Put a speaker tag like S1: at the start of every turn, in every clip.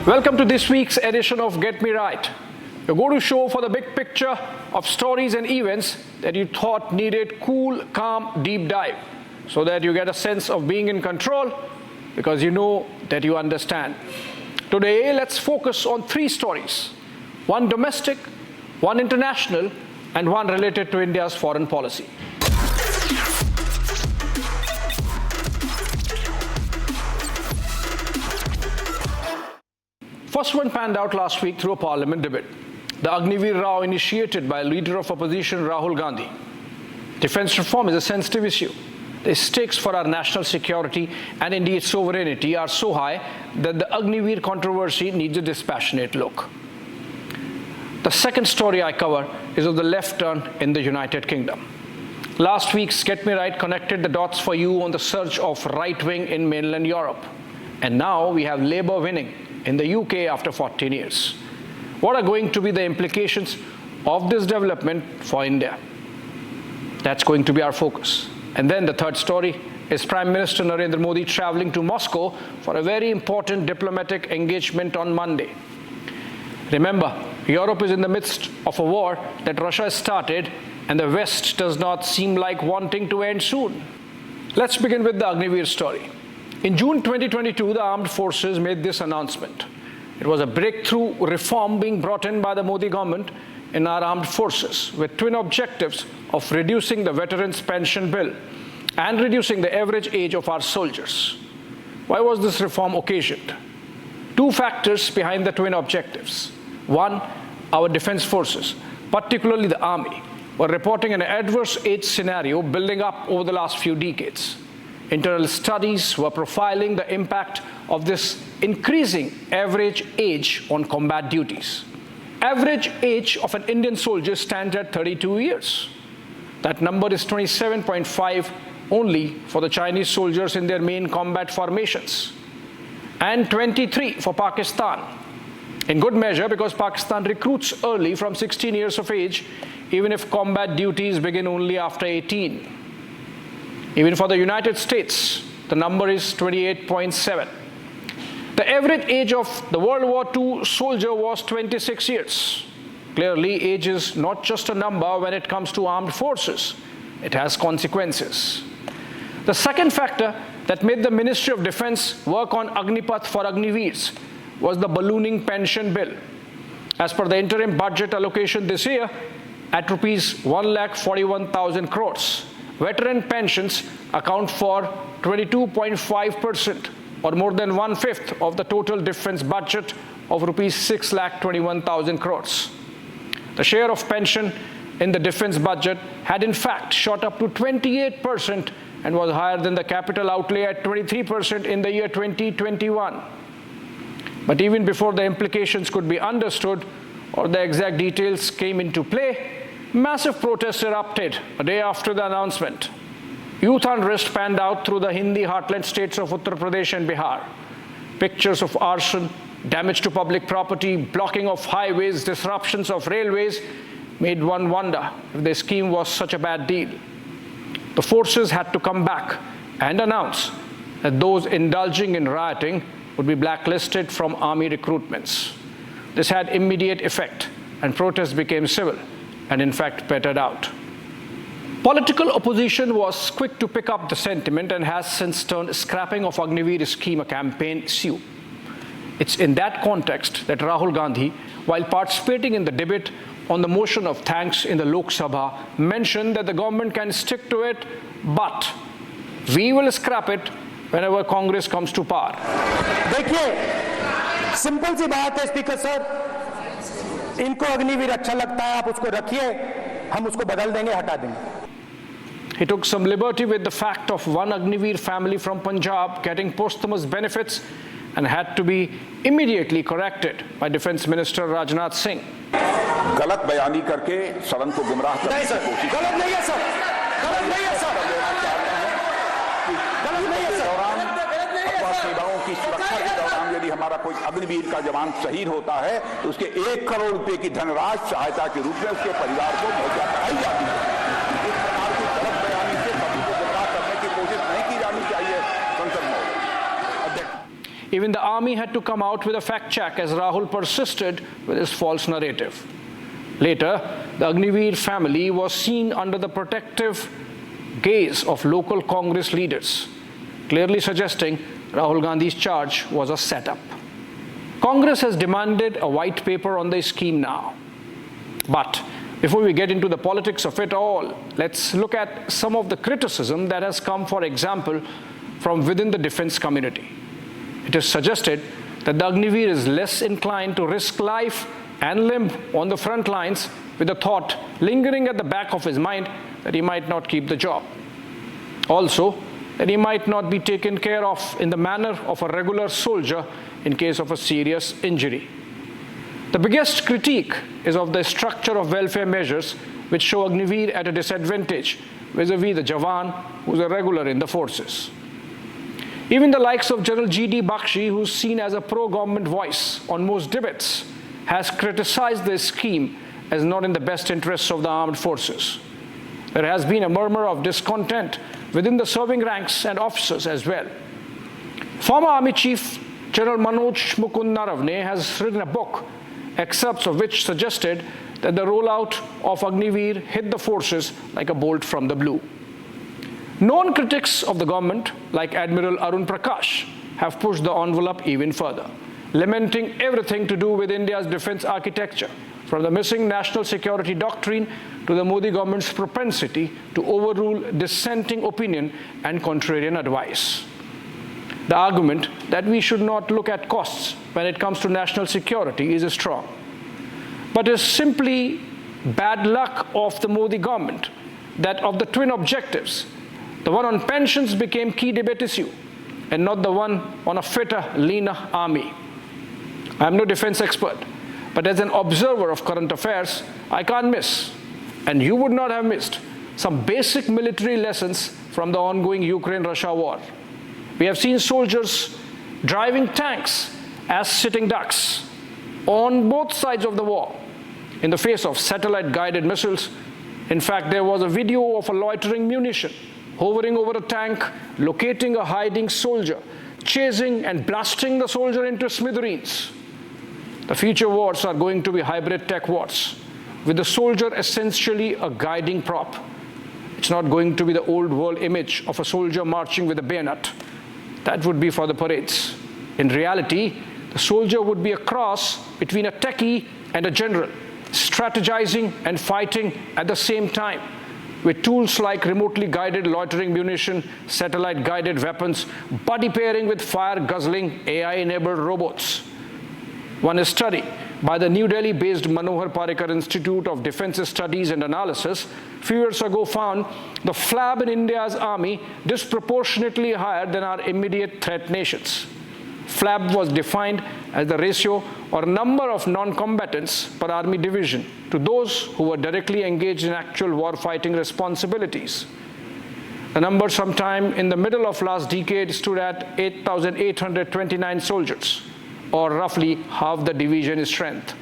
S1: Welcome to this week's edition of Get Me Right, your go-to show for the big picture of stories and events that you thought needed cool, calm, deep dive, so that you get a sense of being in control because you know that you understand. Today, let's focus on three stories: one domestic, one international, and one related to India's foreign policy. First one panned out last week through a parliament debate. The Agniveer row initiated by leader of opposition Rahul Gandhi. Defense reform is a sensitive issue. The stakes for our national security and indeed sovereignty are so high that the Agniveer controversy needs a dispassionate look. The second story I cover is of the left turn in the United Kingdom. Last week's Get Me Right connected the dots for you on the surge of right-wing in mainland Europe. And now we have Labour winning in the UK after 14 years. What are going to be the implications of this development for India? That's going to be our focus. And then the third story is Prime Minister Narendra Modi traveling to Moscow for a very important diplomatic engagement on Monday. Remember, Europe is in the midst of a war that Russia started, and the West does not seem like wanting to end soon. Let's begin with the Agniveer story. In June 2022, the armed forces made this announcement. It was a breakthrough reform being brought in by the Modi government in our armed forces, with twin objectives of reducing the veterans' pension bill and reducing the average age of our soldiers. Why was this reform occasioned? Two factors behind the twin objectives. One, our defense forces, particularly the army, were reporting an adverse age scenario building up over the last few decades. Internal studies were profiling the impact of this increasing average age on combat duties. Average age of an Indian soldier stands at 32 years. That number is 27.5 only for the Chinese soldiers in their main combat formations, and 23 for Pakistan. In good measure, because Pakistan recruits early from 16 years of age, even if combat duties begin only after 18. Even for the United States, the number is 28.7. The average age of the World War II soldier was 26 years. Clearly, age is not just a number when it comes to armed forces. It has consequences. The second factor that made the Ministry of Defense work on Agnipath for Agniveers was the ballooning pension bill. As per the interim budget allocation this year, at rupees 1,41,000 crores, veteran pensions account for 22.5%, or more than one-fifth of the total defense budget of rupees 6,21,000 crores. The share of pension in the defense budget had in fact shot up to 28% and was higher than the capital outlay at 23% in the year 2021. But even before the implications could be understood or the exact details came into play, massive protests erupted a day after the announcement. Youth unrest panned out through the Hindi heartland states of Uttar Pradesh and Bihar. Pictures of arson, damage to public property, blocking of highways, disruptions of railways made one wonder if the scheme was such a bad deal. The forces had to come back and announce that those indulging in rioting would be blacklisted from army recruitments. This had immediate effect, and protests became civil and in fact pettered out. Political opposition was quick to pick up the sentiment and has since turned scrapping of Agniveer scheme a campaign issue. It's in that context that Rahul Gandhi, while participating in the debate on the motion of thanks in the Lok Sabha, mentioned that the government can stick to it, but we will scrap it whenever Congress comes to power.
S2: देखिए, simple सी बात है speaker sir, इनको अग्निवीर अच्छा लगता है, आप उसको रखिए, हम उसको बदल देंगे, हटा देंगे.
S1: He took some liberty with the fact of one Agniveer family from Punjab getting posthumous benefits and had to be immediately corrected by Defense Minister Rajnath Singh.
S3: गलत बयानी करके सदन को गुमराह करने की कोशिश
S2: गलत नहीं है सर, गलत नहीं है सर, गलत नहीं है सर.
S3: सेवाओं की सुरक्षा के दौरान यदि हमारा कोई अग्निवीर का जवान शहीद होता है तो उसके 1 करोड़ रुपए की धनराशि सहायता के रूप में उसके परिवार को मुहैया कराई जाती है. इस प्रकार की गलत बयानी से सभी को गुमराह करने की कोशिश नहीं की जानी चाहिए. संसद में
S1: even the army had to come out with a fact check as Rahul persisted with his false narrative. Later, the Agniveer family was seen under the protective gaze of local Congress leaders, clearly suggesting Rahul Gandhi's charge was a setup. Congress has demanded a white paper on the scheme now. But before we get into the politics of it all, let's look at some of the criticism that has come, for example, from within the defense community. It is suggested that the Agniveer is less inclined to risk life and limb on the front lines, with the thought lingering at the back of his mind that he might not keep the job. Also, that he might not be taken care of in the manner of a regular soldier in case of a serious injury. The biggest critique is of the structure of welfare measures, which show Agniveer at a disadvantage vis-a-vis the Jawan who's a regular in the forces. Even the likes of General G.D. Bakshi, who's seen as a pro-government voice on most debates, has criticized this scheme as not in the best interests of the armed forces. There has been a murmur of discontent within the serving ranks and officers as well. Former Army Chief General Manoj Mukund Naravne has written a book, excerpts of which suggested that the rollout of Agniveer hit the forces like a bolt from the blue. Known critics of the government, like Admiral Arun Prakash, have pushed the envelope even further, lamenting everything to do with India's defense architecture, from the missing national security doctrine to the Modi government's propensity to overrule dissenting opinion and contrarian advice. The argument that we should not look at costs when it comes to national security is strong, but is simply bad luck of the Modi government that of the twin objectives, the one on pensions became key debate issue and not the one on a fitter, leaner army. I am no defense expert, but as an observer of current affairs, I can't miss, and you would not have missed, some basic military lessons from the ongoing Ukraine-Russia war. We have seen soldiers driving tanks as sitting ducks on both sides of the war in the face of satellite-guided missiles. In fact, there was a video of a loitering munition hovering over a tank, locating a hiding soldier, chasing and blasting the soldier into smithereens. The future wars are going to be hybrid tech wars, with the soldier essentially a guiding prop. It's not going to be the old world image of a soldier marching with a bayonet. That would be for the parades. In reality, the soldier would be a cross between a techie and a general, strategizing and fighting at the same time, with tools like remotely guided loitering munition, satellite-guided weapons, buddy pairing with fire-guzzling AI-enabled robots. One study by the New Delhi-based Manohar Parrikar Institute of Defense Studies and Analysis a few years ago found the flab in India's army disproportionately higher than our immediate threat nations. Flab was defined as the ratio or number of non-combatants per army division to those who were directly engaged in actual warfighting responsibilities. The number sometime in the middle of last decade stood at 8,829 soldiers, or roughly half the division strength.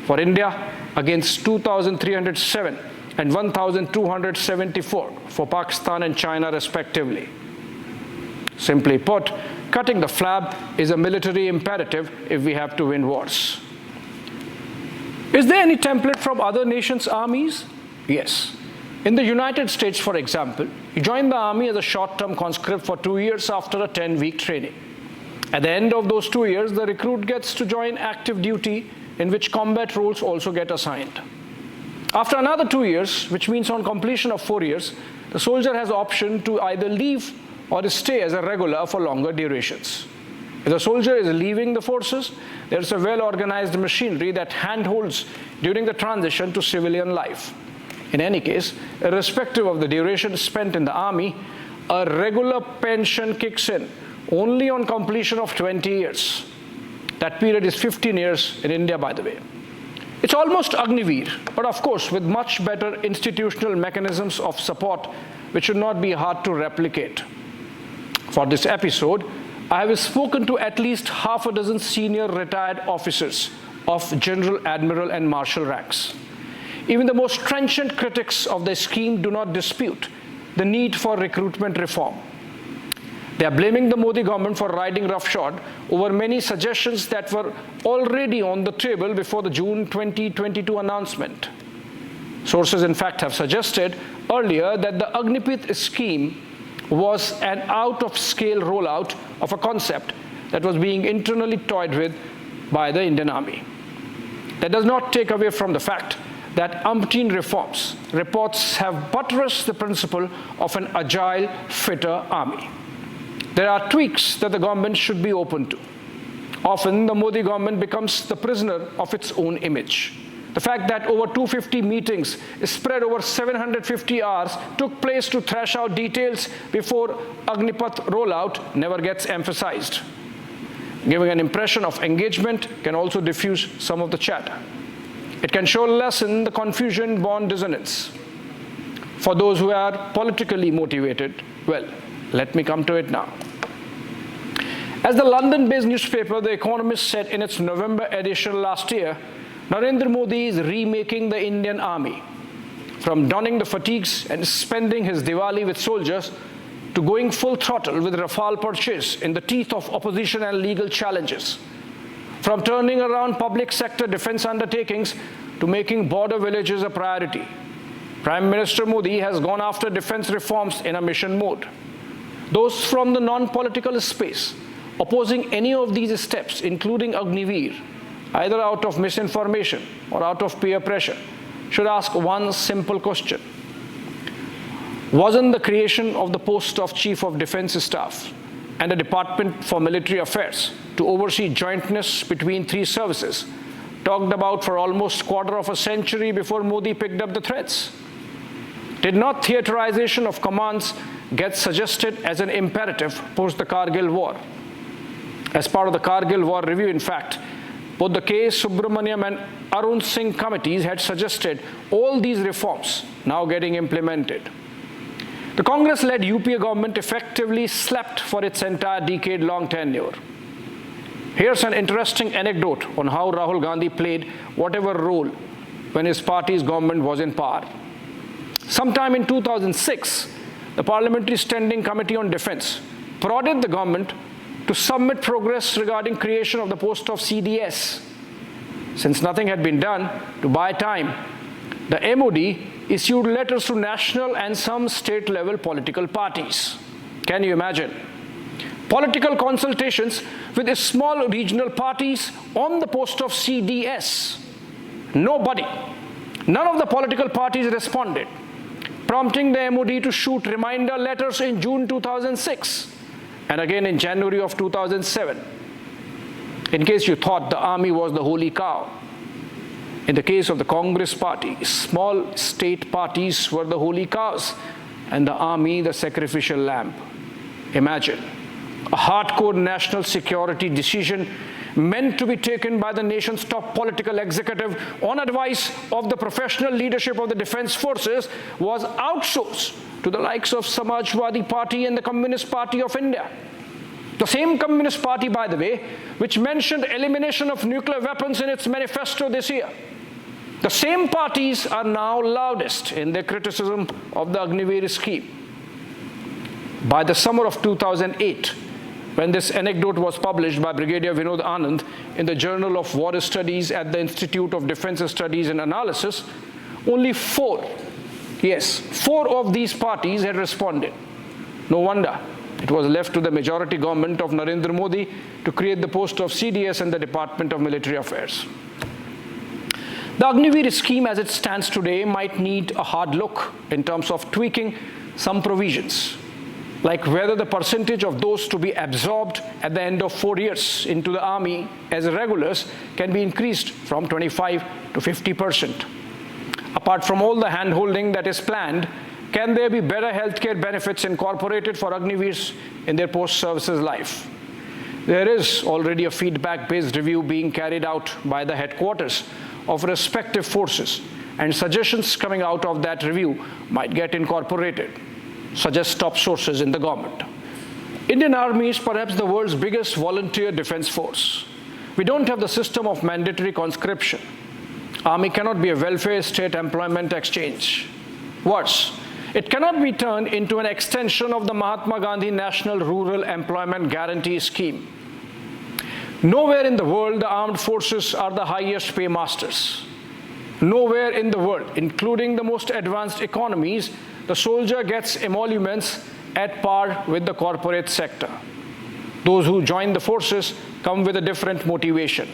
S1: For India, against 2,307 and 1,274 for Pakistan and China respectively. Simply put, cutting the flab is a military imperative if we have to win wars. Is there any template from other nations' armies? Yes. In the United States, for example, you join the army as a short-term conscript for 2 years after a 10-week training. At the end of those 2 years, the recruit gets to join active duty, in which combat roles also get assigned. After another 2 years, which means on completion of 4 years, the soldier has option to either leave or stay as a regular for longer durations. If the soldier is leaving the forces, there is a well-organized machinery that handholds during the transition to civilian life. In any case, irrespective of the duration spent in the army, a regular pension kicks in only on completion of 20 years. That period is 15 years in India, by the way. It's almost Agniveer, but of course with much better institutional mechanisms of support, which should not be hard to replicate. For this episode, I have spoken to at least half a dozen senior retired officers of general, admiral, and marshal ranks. Even the most trenchant critics of the scheme do not dispute the need for recruitment reform. They are blaming the Modi government for riding roughshod over many suggestions that were already on the table before the June 2022 announcement. Sources, in fact, have suggested earlier that the Agniveer scheme was an out-of-scale rollout of a concept that was being internally toyed with by the Indian Army. That does not take away from the fact that umpteen reports have buttressed the principle of an agile, fitter army. There are tweaks that the government should be open to. Often, the Modi government becomes the prisoner of its own image. The fact that over 250 meetings spread over 750 hours took place to thrash out details before Agnipath rollout never gets emphasized. Giving an impression of engagement can also diffuse some of the chatter. It can show lessen the confusion-born dissonance. For those who are politically motivated, well, let me come to it now. As the London-based newspaper The Economist said in its November edition last year, Narendra Modi is remaking the Indian army. From donning the fatigues and spending his Diwali with soldiers to going full throttle with Rafale purchase in the teeth of opposition and legal challenges. From turning around public sector defense undertakings to making border villages a priority. Prime Minister Modi has gone after defense reforms in a mission mode. Those from the non-political space opposing any of these steps, including Agniveer, either out of misinformation or out of peer pressure, should ask one simple question. Wasn't the creation of the post of Chief of Defense Staff and a Department for Military Affairs to oversee jointness between three services talked about for almost a quarter of a century before Modi picked up the threads? Did not theaterization of commands get suggested as an imperative post the Kargil War? As part of the Kargil War review, in fact, both the K. Subramaniam and Arun Singh committees had suggested all these reforms now getting implemented. The Congress-led UPA government effectively slept for its entire decade-long tenure. Here's an interesting anecdote on how Rahul Gandhi played whatever role when his party's government was in power. Sometime in 2006, the Parliamentary Standing Committee on Defense prodded the government to submit progress regarding creation of the post of CDS. Since nothing had been done to buy time, the MOD issued letters to national and some state-level political parties. Can you imagine? Political consultations with small regional parties on the post of CDS. Nobody, none of the political parties responded, prompting the MOD to shoot reminder letters in June 2006 and again in January of 2007. In case you thought the army was the holy cow, in the case of the Congress party, small state parties were the holy cows and the army the sacrificial lamb. Imagine a hardcore national security decision meant to be taken by the nation's top political executive on advice of the professional leadership of the defense forces was outsourced to the likes of Samajwadi Party and the Communist Party of India. The same Communist Party, by the way, which mentioned elimination of nuclear weapons in its manifesto this year. The same parties are now loudest in their criticism of the Agniveer scheme. By the summer of 2008, when this anecdote was published by Brigadier Vinod Anand in the Journal of War Studies at the Institute of Defense Studies and Analysis, only four of these parties had responded. No wonder it was left to the majority government of Narendra Modi to create the post of CDS and the Department of Military Affairs. The Agniveer scheme as it stands today might need a hard look in terms of tweaking some provisions, like whether the percentage of those to be absorbed at the end of 4 years into the army as regulars can be increased from 25 to 50%. Apart from all the hand-holding that is planned, can there be better healthcare benefits incorporated for Agniveers in their post-services life? There is already a feedback-based review being carried out by the headquarters of respective forces, and suggestions coming out of that review might get incorporated, suggest top sources in the government. Indian Army is perhaps the world's biggest volunteer defense force. We don't have the system of mandatory conscription. Army cannot be a welfare state employment exchange. Worse, It cannot be turned into an extension of the Mahatma Gandhi National Rural Employment Guarantee Scheme. Nowhere in the world the armed forces are the highest paymasters. Nowhere in the world, including the most advanced economies, the soldier gets emoluments at par with the corporate sector. Those who join the forces come with a different motivation.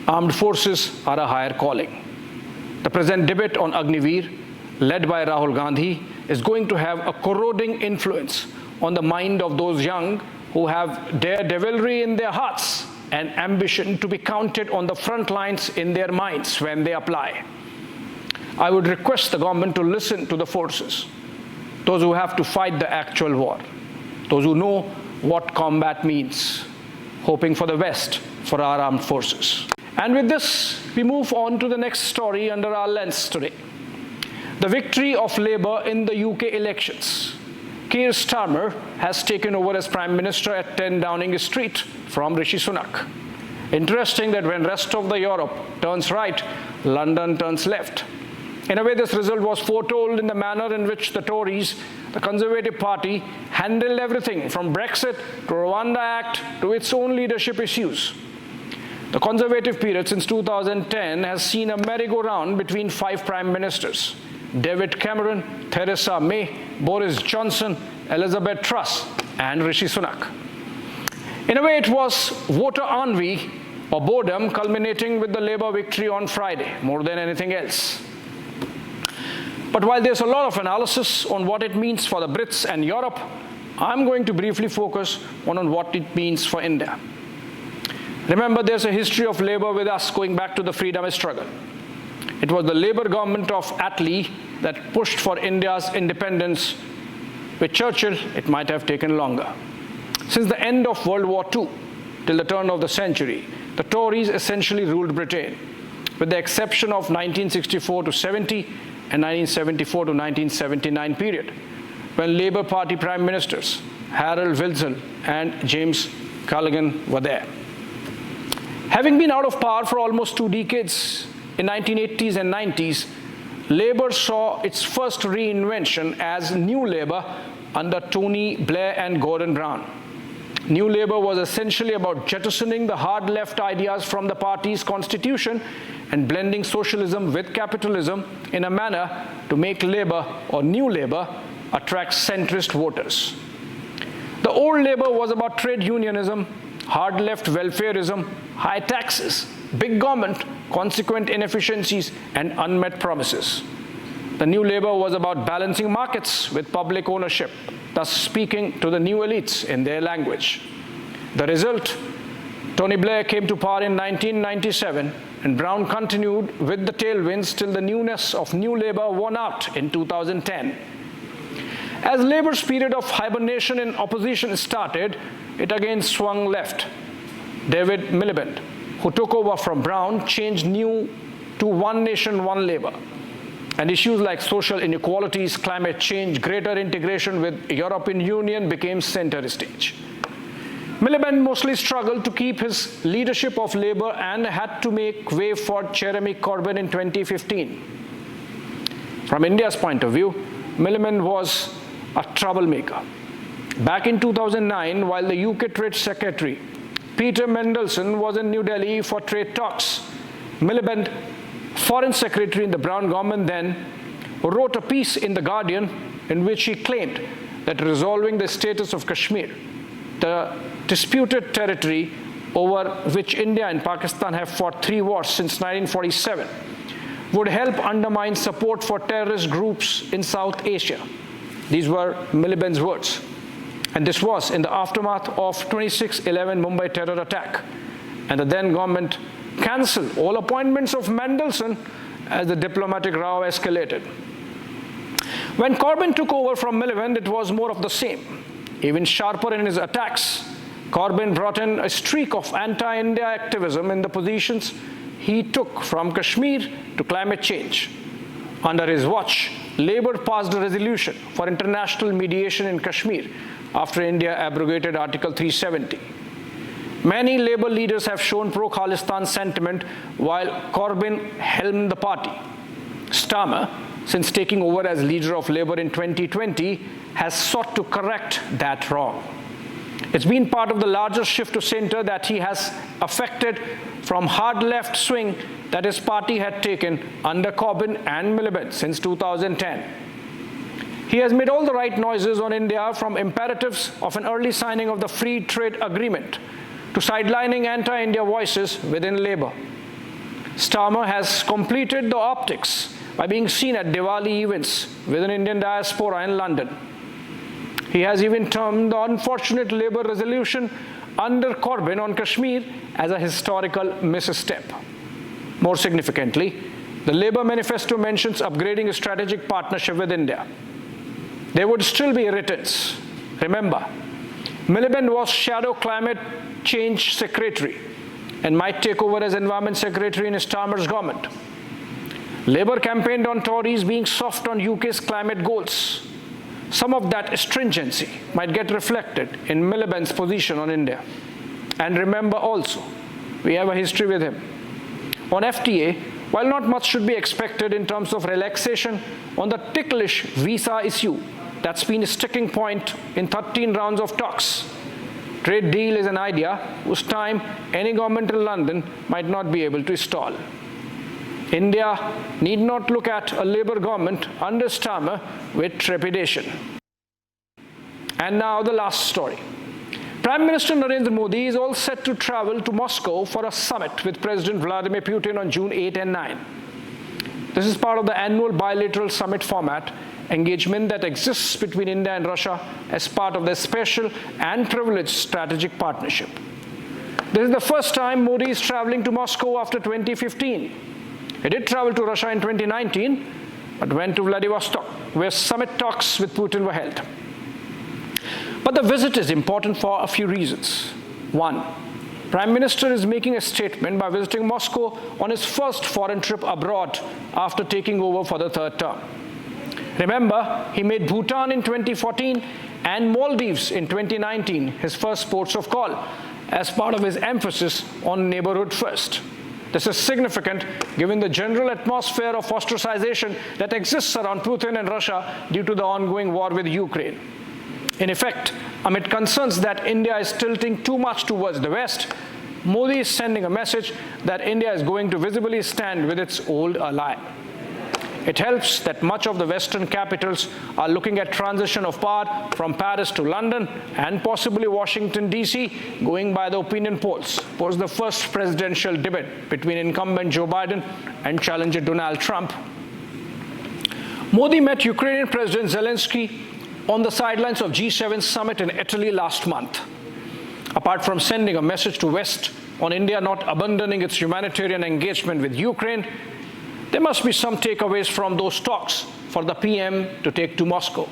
S1: Armed forces are a higher calling. The present debate on Agniveer, led by Rahul Gandhi, is going to have a corroding influence on the mind of those young who have daredevilry in their hearts and ambition to be counted on the front lines in their minds when they apply. I would request the government to listen to the forces, those who have to fight the actual war, those who know what combat means, hoping for the best for our armed forces. And with this, we move on to the next story under our lens today. The victory of Labour in the UK elections. Keir Starmer has taken over as Prime Minister at 10 Downing Street from Rishi Sunak. Interesting that when rest of the Europe turns right, London turns left. In a way, this result was foretold in the manner in which the Tories, the Conservative Party, handled everything from Brexit to Rwanda Act to its own leadership issues. The Conservative period since 2010 has seen a merry-go-round between 5 Prime Ministers: David Cameron, Theresa May, Boris Johnson, Elizabeth Truss, and Rishi Sunak. In a way, it was voter ennui or boredom culminating with the Labour victory on Friday, more than anything else. But while there's a lot of analysis on what it means for the Brits and Europe, I'm going to briefly focus on what it means for India. Remember, there's a history of Labour with us going back to the freedom struggle. It was the Labour government of Attlee that pushed for India's independence. With Churchill, it might have taken longer. Since the end of World War II till the turn of the century, the Tories essentially ruled Britain, with the exception of 1964 to 70 and 1974 to 1979 period, when Labour Party Prime Ministers Harold Wilson and James Callaghan were there. Having been out of power for almost 2 decades, in 1980s and 90s, Labour saw its first reinvention as New Labour under Tony Blair and Gordon Brown. New Labour was essentially about jettisoning the hard left ideas from the party's constitution and blending socialism with capitalism in a manner to make Labour, or New Labour, attract centrist voters. The old Labour was about trade unionism, hard left welfareism, high taxes, big government, consequent inefficiencies, and unmet promises. The New Labour was about balancing markets with public ownership, thus speaking to the new elites in their language. The result, Tony Blair came to power in 1997, and Brown continued with the tailwinds till the newness of New Labour won out in 2010. As Labour's period of hibernation in opposition started, it again swung left. David Miliband, who took over from Brown, changed New to One Nation, One Labour. And issues like social inequalities, climate change, greater integration with the European Union became center stage. Miliband mostly struggled to keep his leadership of Labour and had to make way for Jeremy Corbyn in 2015. From India's point of view, Miliband was a troublemaker. Back in 2009, while the UK Trade Secretary Peter Mandelson was in New Delhi for trade talks, Miliband, Foreign Secretary in the Brown government then, wrote a piece in The Guardian in which he claimed that resolving the status of Kashmir, the disputed territory over which India and Pakistan have fought 3 wars since 1947, would help undermine support for terrorist groups in South Asia. These were Miliband's words. And this was in the aftermath of 26/11 Mumbai terror attack. And the then government cancelled all appointments of Mandelson as the diplomatic row escalated. When Corbyn took over from Miliband, it was more of the same. Even sharper in his attacks, Corbyn brought in a streak of anti-India activism in the positions he took from Kashmir to climate change. Under his watch, Labour passed a resolution for international mediation in Kashmir after India abrogated Article 370. Many Labour leaders have shown pro-Khalistan sentiment while Corbyn helmed the party. Starmer, since taking over as leader of Labour in 2020, has sought to correct that wrong. It's been part of the larger shift to centre that he has affected from hard left swing that his party had taken under Corbyn and Miliband since 2010. He has made all the right noises on India, from imperatives of an early signing of the free trade agreement to sidelining anti-India voices within Labour. Starmer has completed the optics by being seen at Diwali events within Indian diaspora in London. He has even termed the unfortunate Labour resolution under Corbyn on Kashmir as a historical misstep. More significantly, the Labour manifesto mentions upgrading a strategic partnership with India. There would still be irritants. Remember, Miliband was shadow climate change secretary and might take over as environment secretary in Starmer's government. Labour campaigned on Tories being soft on UK's climate goals. Some of that stringency might get reflected in Miliband's position on India. And remember also, we have a history with him. On FTA, while not much should be expected in terms of relaxation on the ticklish visa issue that's been a sticking point in 13 rounds of talks, trade deal is an idea whose time any government in London might not be able to stall. India need not look at a Labour government under Starmer with trepidation. And now the last story. Prime Minister Narendra Modi is all set to travel to Moscow for a summit with President Vladimir Putin on June 8 and 9. This is part of the annual bilateral summit format engagement that exists between India and Russia as part of their special and privileged strategic partnership. This is the first time Modi is traveling to Moscow after 2015. He did travel to Russia in 2019, but went to Vladivostok, where summit talks with Putin were held. But the visit is important for a few reasons. One, Prime Minister is making a statement by visiting Moscow on his first foreign trip abroad after taking over for the third term. Remember, he made Bhutan in 2014 and Maldives in 2019 his first ports of call as part of his emphasis on neighborhood first. This is significant given the general atmosphere of ostracization that exists around Putin and Russia due to the ongoing war with Ukraine. In effect, amid concerns that India is tilting too much towards the West, Modi is sending a message that India is going to visibly stand with its old ally. It helps that much of the Western capitals are looking at transition of power from Paris to London and possibly Washington, D.C., going by the opinion polls, post the first presidential debate between incumbent Joe Biden and challenger Donald Trump. Modi met Ukrainian President Zelensky on the sidelines of G7 summit in Italy last month. Apart from sending a message to West on India not abandoning its humanitarian engagement with Ukraine, there must be some takeaways from those talks for the PM to take to Moscow.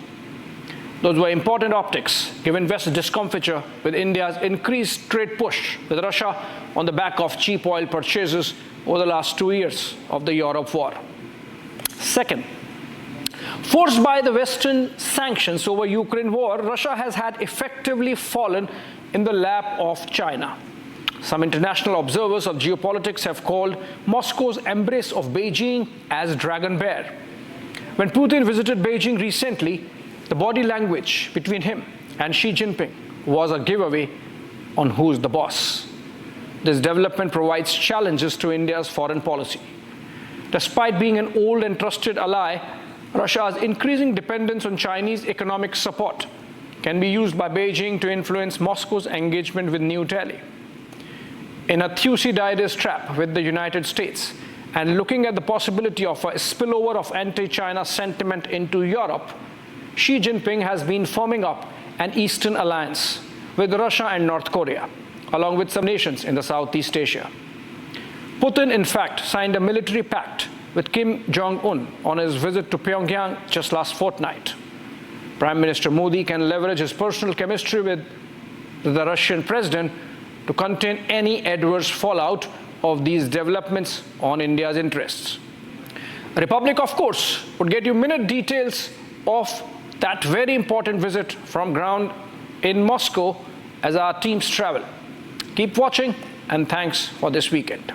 S1: Those were important optics, given West's discomfiture with India's increased trade push with Russia on the back of cheap oil purchases over the last 2 years of the Europe war. Second, forced by the Western sanctions over Ukraine war, Russia has had effectively fallen in the lap of China. Some international observers of geopolitics have called Moscow's embrace of Beijing as Dragon Bear. When Putin visited Beijing recently, the body language between him and Xi Jinping was a giveaway on who's the boss. This development provides challenges to India's foreign policy. Despite being an old and trusted ally, Russia's increasing dependence on Chinese economic support can be used by Beijing to influence Moscow's engagement with New Delhi. In a Thucydides trap with the United States and looking at the possibility of a spillover of anti-China sentiment into Europe, Xi Jinping has been forming up an Eastern alliance with Russia and North Korea, along with some nations in the Southeast Asia. Putin, in fact, signed a military pact with Kim Jong-un on his visit to Pyongyang just last fortnight. Prime Minister Modi can leverage his personal chemistry with the Russian president to contain any adverse fallout of these developments on India's interests. Republic, of course, would get you minute details of that very important visit from ground in Moscow as our teams travel. Keep watching, and thanks for this weekend.